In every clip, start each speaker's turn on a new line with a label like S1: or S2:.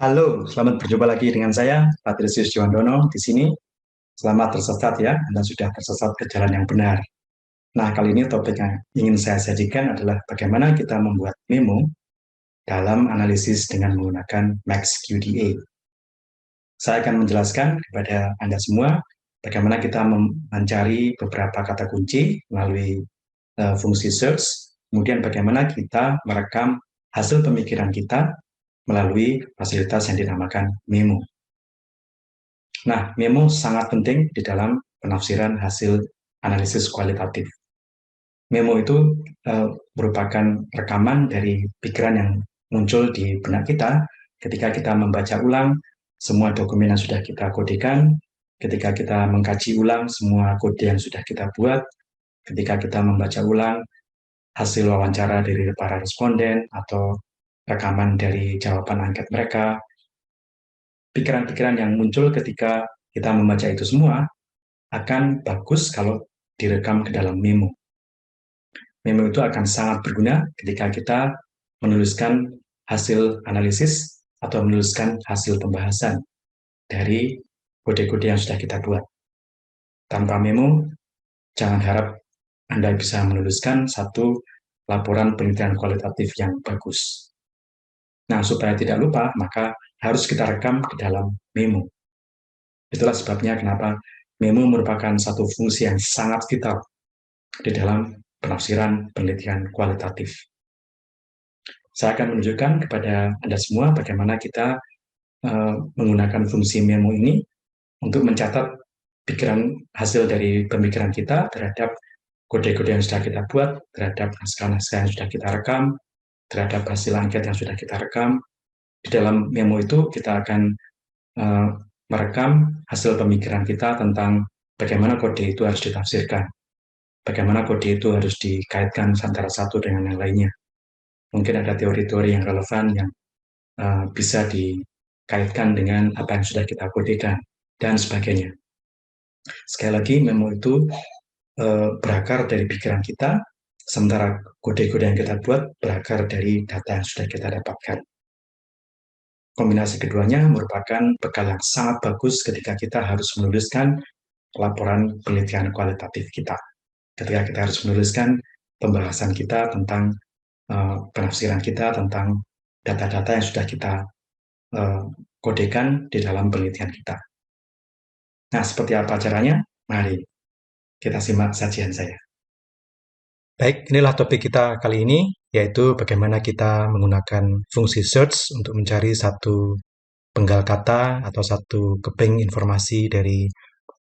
S1: Halo, selamat berjumpa lagi dengan saya, Patrisius Juwandono di sini. Selamat tersesat ya, Anda sudah tersesat ke jalan yang benar. Nah, kali ini topik yang ingin saya sajikan adalah bagaimana kita membuat memo dalam analisis dengan menggunakan MaxQDA. Saya akan menjelaskan kepada Anda semua bagaimana kita mencari beberapa kata kunci melalui fungsi search, kemudian bagaimana kita merekam hasil pemikiran kita melalui fasilitas yang dinamakan memo. Nah, memo sangat penting di dalam penafsiran hasil analisis kualitatif. Memo itu merupakan rekaman dari pikiran yang muncul di benak kita ketika kita membaca ulang semua dokumen yang sudah kita kodekan, ketika kita mengkaji ulang semua kode yang sudah kita buat, ketika kita membaca ulang hasil wawancara dari para responden atau rekaman dari jawaban angket mereka. Pikiran-pikiran yang muncul ketika kita membaca itu semua akan bagus kalau direkam ke dalam memo. Memo itu akan sangat berguna ketika kita menuliskan hasil analisis atau menuliskan hasil pembahasan dari kode-kode yang sudah kita buat. Tanpa memo, jangan harap Anda bisa menuliskan satu laporan penelitian kualitatif yang bagus. Nah, supaya tidak lupa, maka harus kita rekam ke dalam memo. Itulah sebabnya kenapa memo merupakan satu fungsi yang sangat vital di dalam penafsiran penelitian kualitatif. Saya akan menunjukkan kepada Anda semua bagaimana kita menggunakan fungsi memo ini untuk mencatat pikiran hasil dari pemikiran kita terhadap kode-kode yang sudah kita buat, terhadap naskah-naskah yang sudah kita rekam, terhadap hasil angket yang sudah kita rekam. Di dalam memo itu kita akan merekam hasil pemikiran kita tentang bagaimana kode itu harus ditafsirkan, bagaimana kode itu harus dikaitkan antara satu dengan yang lainnya. Mungkin ada teori-teori yang relevan yang bisa dikaitkan dengan apa yang sudah kita kodekan, dan sebagainya. Sekali lagi, memo itu berakar dari pikiran kita, sementara kode-kode yang kita buat berakar dari data yang sudah kita dapatkan. Kombinasi keduanya merupakan bekal yang sangat bagus ketika kita harus menuliskan laporan penelitian kualitatif kita. Ketika kita harus menuliskan pembahasan kita tentang penafsiran kita tentang data-data yang sudah kita kodekan di dalam penelitian kita. Nah, seperti apa caranya? Mari kita simak sajian saya. Baik, inilah topik kita kali ini, yaitu bagaimana kita menggunakan fungsi search untuk mencari satu penggal kata atau satu keping informasi dari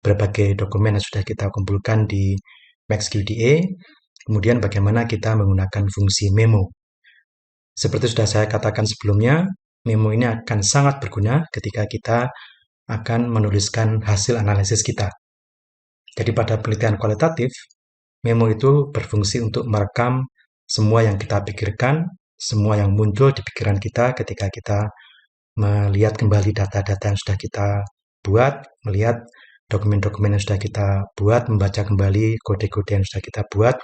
S1: berbagai dokumen yang sudah kita kumpulkan di MaxQDA, kemudian bagaimana kita menggunakan fungsi memo. Seperti sudah saya katakan sebelumnya, memo ini akan sangat berguna ketika kita akan menuliskan hasil analisis kita. Jadi pada penelitian kualitatif, memo itu berfungsi untuk merekam semua yang kita pikirkan, semua yang muncul di pikiran kita ketika kita melihat kembali data-data yang sudah kita buat, melihat dokumen-dokumen yang sudah kita buat, membaca kembali kode-kode yang sudah kita buat,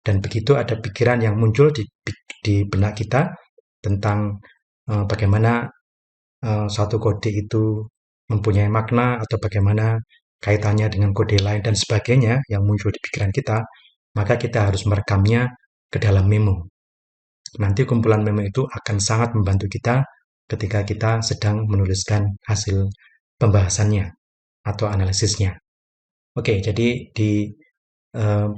S1: dan begitu ada pikiran yang muncul di benak kita tentang bagaimana suatu kode itu mempunyai makna atau bagaimana kaitannya dengan kode lain dan sebagainya yang muncul di pikiran kita, maka kita harus merekamnya ke dalam memo. Nanti kumpulan memo itu akan sangat membantu kita ketika kita sedang menuliskan hasil pembahasannya atau analisisnya. Oke, jadi di eh,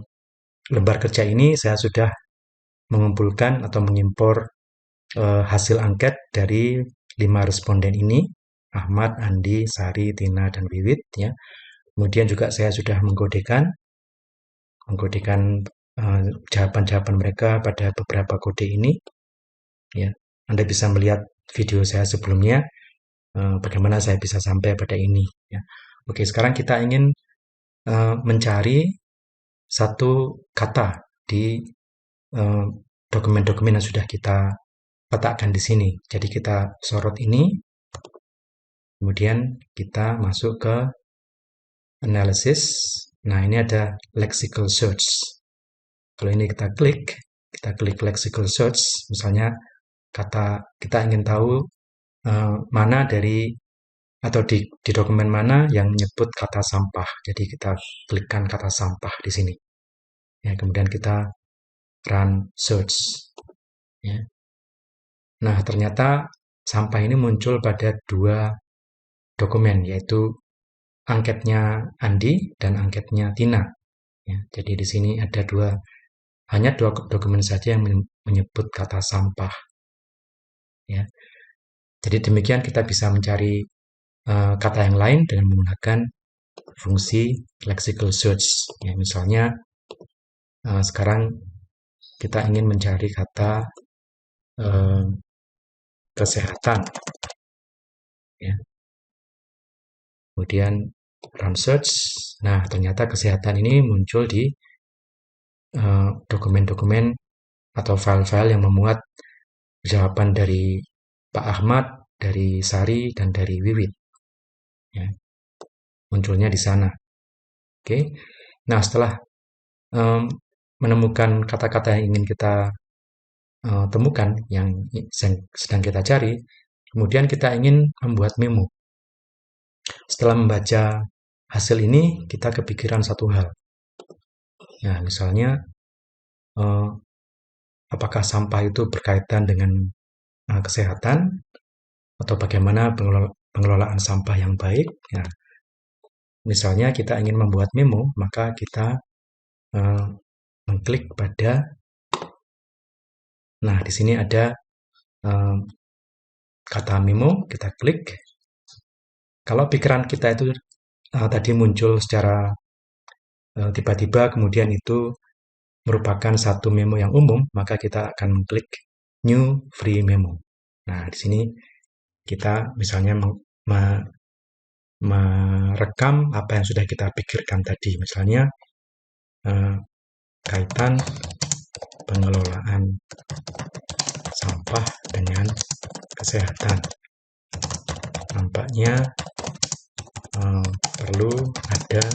S1: lembar kerja ini saya sudah mengumpulkan atau mengimpor hasil angket dari 5 responden ini, Ahmad, Andi, Sari, Tina, dan Wiwit. Ya. Kemudian juga saya sudah mengkodekan jawaban-jawaban mereka pada beberapa kode ini. Ya, Anda bisa melihat video saya sebelumnya, bagaimana saya bisa sampai pada ini. Ya. Oke, sekarang kita ingin mencari satu kata di dokumen-dokumen yang sudah kita letakkan di sini. Jadi kita sorot ini, kemudian kita masuk ke analysis. Nah, ini ada lexical search. Kalau ini kita klik lexical search, misalnya kata kita ingin tahu mana dari atau di dokumen mana yang menyebut kata sampah. Jadi kita klikkan kata sampah di sini. Ya, kemudian kita run search. Ya. Nah, ternyata sampah ini muncul pada 2 dokumen, yaitu angketnya Andi dan angketnya Tina. Ya, jadi di sini ada hanya 2 dokumen saja yang menyebut kata sampah. Ya. Jadi demikian kita bisa mencari kata yang lain dengan menggunakan fungsi lexical search. Ya, misalnya sekarang kita ingin mencari kata kesehatan. Ya. Kemudian run search. Nah, ternyata kesehatan ini muncul di dokumen-dokumen atau file-file yang memuat jawaban dari Pak Ahmad, dari Sari, dan dari Wiwit. Ya. Munculnya di sana. Oke. Nah, setelah menemukan kata-kata yang ingin kita temukan, yang sedang kita cari, kemudian kita ingin membuat memo. Setelah membaca hasil ini, kita kepikiran satu hal. Nah, misalnya, apakah sampah itu berkaitan dengan kesehatan, atau bagaimana pengelolaan sampah yang baik. Nah, misalnya kita ingin membuat memo, maka kita mengklik pada, nah di sini ada kata memo, kita klik. Kalau pikiran kita itu tadi muncul secara tiba-tiba, kemudian itu merupakan satu memo yang umum, maka kita akan mengklik new free memo. Nah, di sini kita misalnya merekam apa yang sudah kita pikirkan tadi, misalnya kaitan pengelolaan sampah dengan kesehatan. Nampaknya perlu ada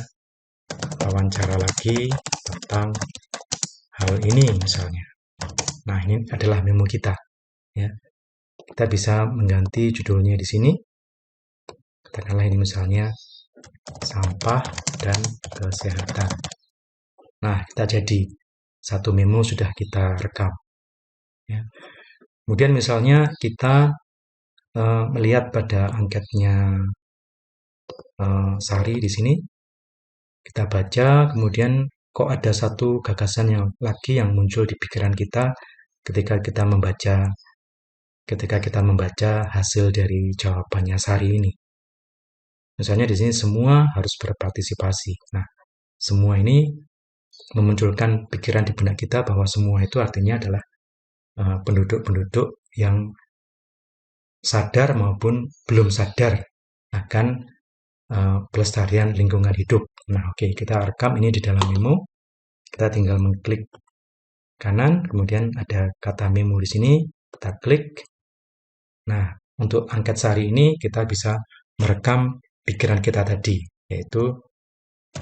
S1: wawancara lagi tentang hal ini misalnya. Nah, ini adalah memo kita. Ya. Kita bisa mengganti judulnya di sini. Katakanlah ini misalnya sampah dan kesehatan. Nah, kita jadi satu memo sudah kita rekam. Ya. Kemudian misalnya kita melihat pada angketnya Sari di sini, kita baca, kemudian kok ada satu gagasan yang lagi yang muncul di pikiran kita ketika kita membaca hasil dari jawabannya Sari ini. Misalnya di sini semua harus berpartisipasi. Nah, semua ini memunculkan pikiran di benak kita bahwa semua itu artinya adalah penduduk-penduduk yang sadar maupun belum sadar akan pelestarian lingkungan hidup. Nah, oke, kita rekam ini di dalam memo. Kita tinggal mengklik kanan, kemudian ada kata memo di sini, kita klik. Nah, untuk angket Sari ini kita bisa merekam pikiran kita tadi, yaitu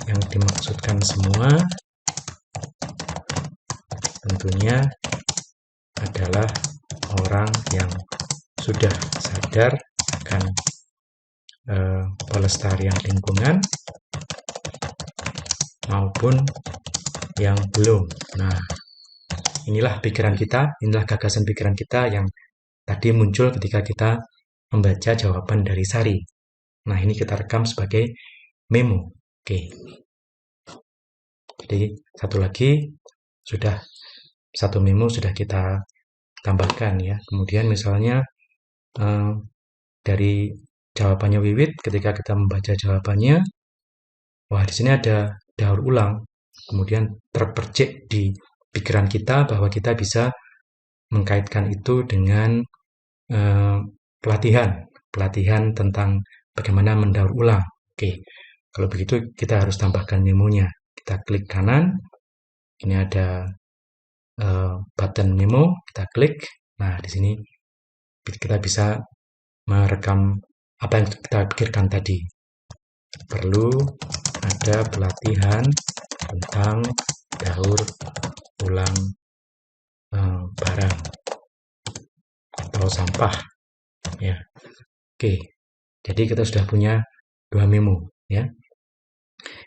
S1: yang dimaksudkan semua tentunya adalah orang yang sudah sadar akan pelestarian lingkungan maupun yang belum. Nah, inilah pikiran kita, inilah gagasan pikiran kita yang tadi muncul ketika kita membaca jawaban dari Sari. Nah, ini kita rekam sebagai memo. Oke. Jadi, satu memo sudah kita tambahkan ya. Kemudian misalnya dari jawabannya Wiwit, ketika kita membaca jawabannya, wah di sini ada daur ulang. Kemudian terpercik di pikiran kita bahwa kita bisa mengkaitkan itu dengan pelatihan tentang bagaimana mendaur ulang. Oke, kalau begitu kita harus tambahkan memonya. Kita klik kanan, ini ada button memo, kita klik. Nah, di sini kita bisa merekam apa yang kita pikirkan tadi. Perlu ada pelatihan tentang daur ulang barang atau sampah. Ya, oke. Jadi kita sudah punya 2 memo, ya.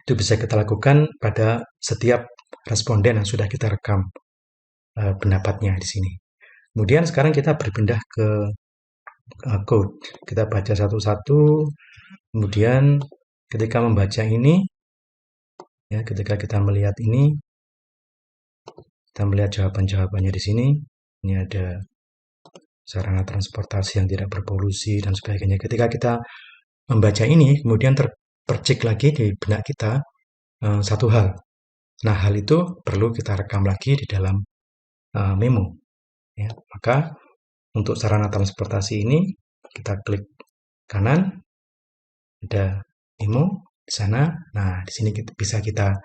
S1: Itu bisa kita lakukan pada setiap responden yang sudah kita rekam pendapatnya di sini. Kemudian sekarang kita berpindah ke code. Kita baca satu-satu. Kemudian ketika membaca ini, ya, ketika kita melihat ini, kita melihat jawaban-jawabannya di sini. Ini ada sarana transportasi yang tidak berpolusi dan sebagainya. Ketika kita membaca ini, kemudian terpercik lagi di benak kita satu hal. Nah, hal itu perlu kita rekam lagi di dalam memo. Ya, maka untuk sarana transportasi ini kita klik kanan, ada memo di sana. Nah, di sini bisa kita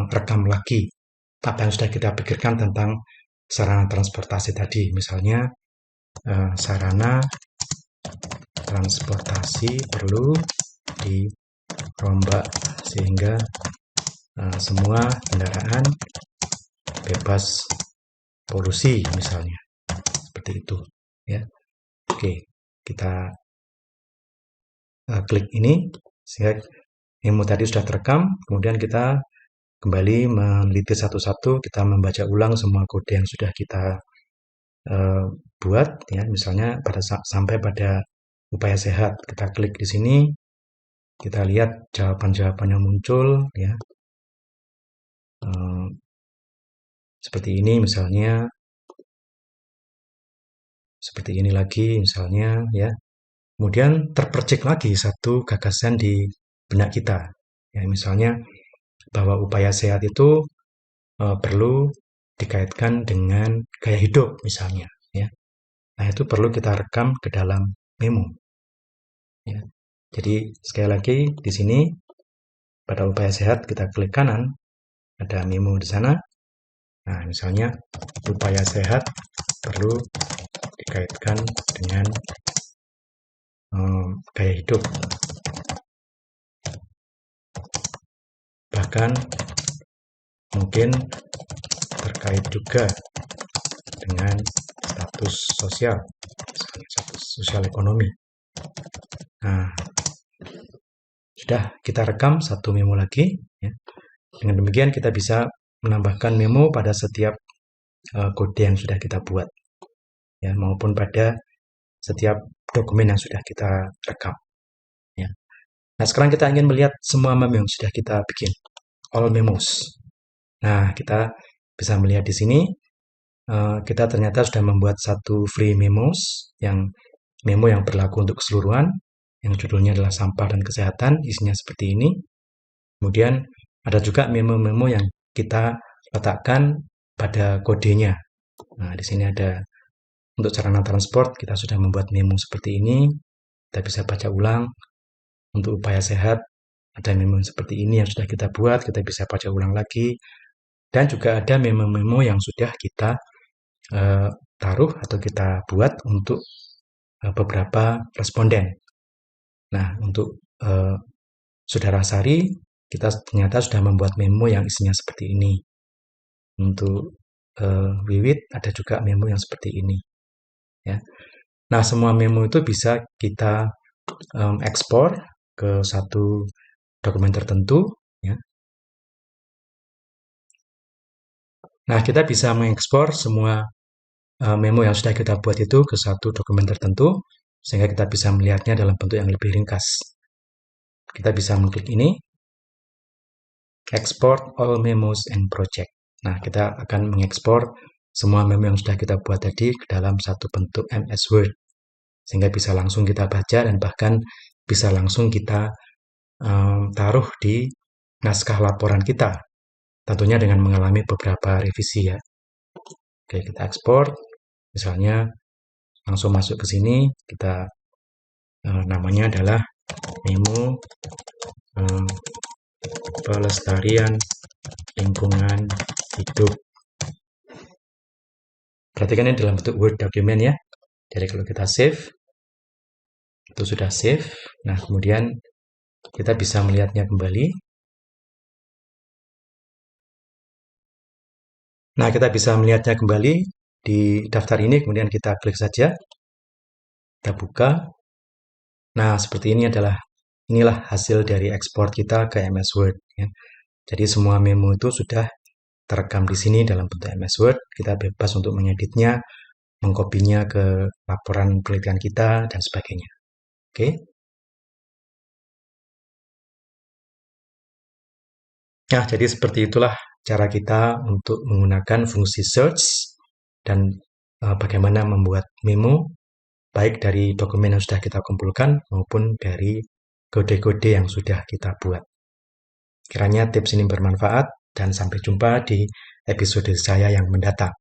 S1: rekam lagi apa yang sudah kita pikirkan tentang sarana transportasi tadi. Misalnya sarana transportasi perlu dirombak sehingga semua kendaraan bebas polusi misalnya, seperti itu, ya. Oke, kita klik ini sehingga memo tadi sudah terekam. Kemudian kita kembali meneliti satu-satu, kita membaca ulang semua kode yang sudah kita buat, ya. Misalnya sampai pada upaya sehat, kita klik di sini, kita lihat jawaban-jawaban yang muncul, ya. Seperti ini misalnya, seperti ini lagi misalnya, ya. Kemudian terpercik lagi satu gagasan di benak kita, ya. Misalnya bahwa upaya sehat itu perlu dikaitkan dengan gaya hidup misalnya, ya. Nah, itu perlu kita rekam ke dalam memo, ya. Jadi sekali lagi di sini pada upaya sehat kita klik kanan, ada memo di sana. Nah, misalnya upaya sehat perlu dikaitkan dengan gaya hidup, bahkan mungkin terkait juga dengan status sosial, misalnya status sosial ekonomi. Nah, sudah kita rekam satu memo lagi, ya. Dengan demikian kita bisa menambahkan memo pada setiap kode yang sudah kita buat, ya, maupun pada setiap dokumen yang sudah kita rekam, ya. Nah, sekarang kita ingin melihat semua memo yang sudah kita bikin, all memos. Nah, kita bisa melihat di sini kita ternyata sudah membuat satu free memos, yang memo yang berlaku untuk keseluruhan, yang judulnya adalah sampah dan kesehatan, isinya seperti ini. Kemudian ada juga memo-memo yang kita letakkan pada kodenya. Nah, di sini ada untuk sarana transport, kita sudah membuat memo seperti ini. Kita bisa baca ulang. Untuk upaya sehat, ada memo seperti ini yang sudah kita buat, kita bisa baca ulang lagi. Dan juga ada memo-memo yang sudah kita taruh atau kita buat untuk beberapa responden. Nah, untuk Saudara Sari, kita ternyata sudah membuat memo yang isinya seperti ini. Untuk Wiwit, ada juga memo yang seperti ini, ya. Nah, semua memo itu bisa kita ekspor ke satu dokumen tertentu, ya. Nah, kita bisa mengekspor semua memo yang sudah kita buat itu ke satu dokumen tertentu, sehingga kita bisa melihatnya dalam bentuk yang lebih ringkas. Kita bisa mengklik ini, export all memos and project. Nah, kita akan mengekspor semua memo yang sudah kita buat tadi ke dalam satu bentuk MS Word, sehingga bisa langsung kita baca dan bahkan bisa langsung kita taruh di naskah laporan kita, tentunya dengan mengalami beberapa revisi, ya. Oke, kita ekspor, misalnya langsung masuk ke sini, kita namanya adalah memo pelestarian lingkungan hidup. Perhatikan ini dalam bentuk Word document, ya. Jadi kalau kita save, itu sudah save. Nah, kemudian kita bisa melihatnya kembali. Nah, kita bisa melihatnya kembali di daftar ini, kemudian kita klik saja. Kita buka. Nah, seperti inilah hasil dari ekspor kita ke MS Word. Ya. Jadi semua memo itu sudah terekam di sini dalam bentuk MS Word. Kita bebas untuk mengeditnya, mengkopinya ke laporan penelitian kita, dan sebagainya. Oke. Nah, jadi seperti itulah cara kita untuk menggunakan fungsi search dan bagaimana membuat memo, baik dari dokumen yang sudah kita kumpulkan maupun dari kode-kode yang sudah kita buat. Kiranya tips ini bermanfaat dan sampai jumpa di episode saya yang mendatang.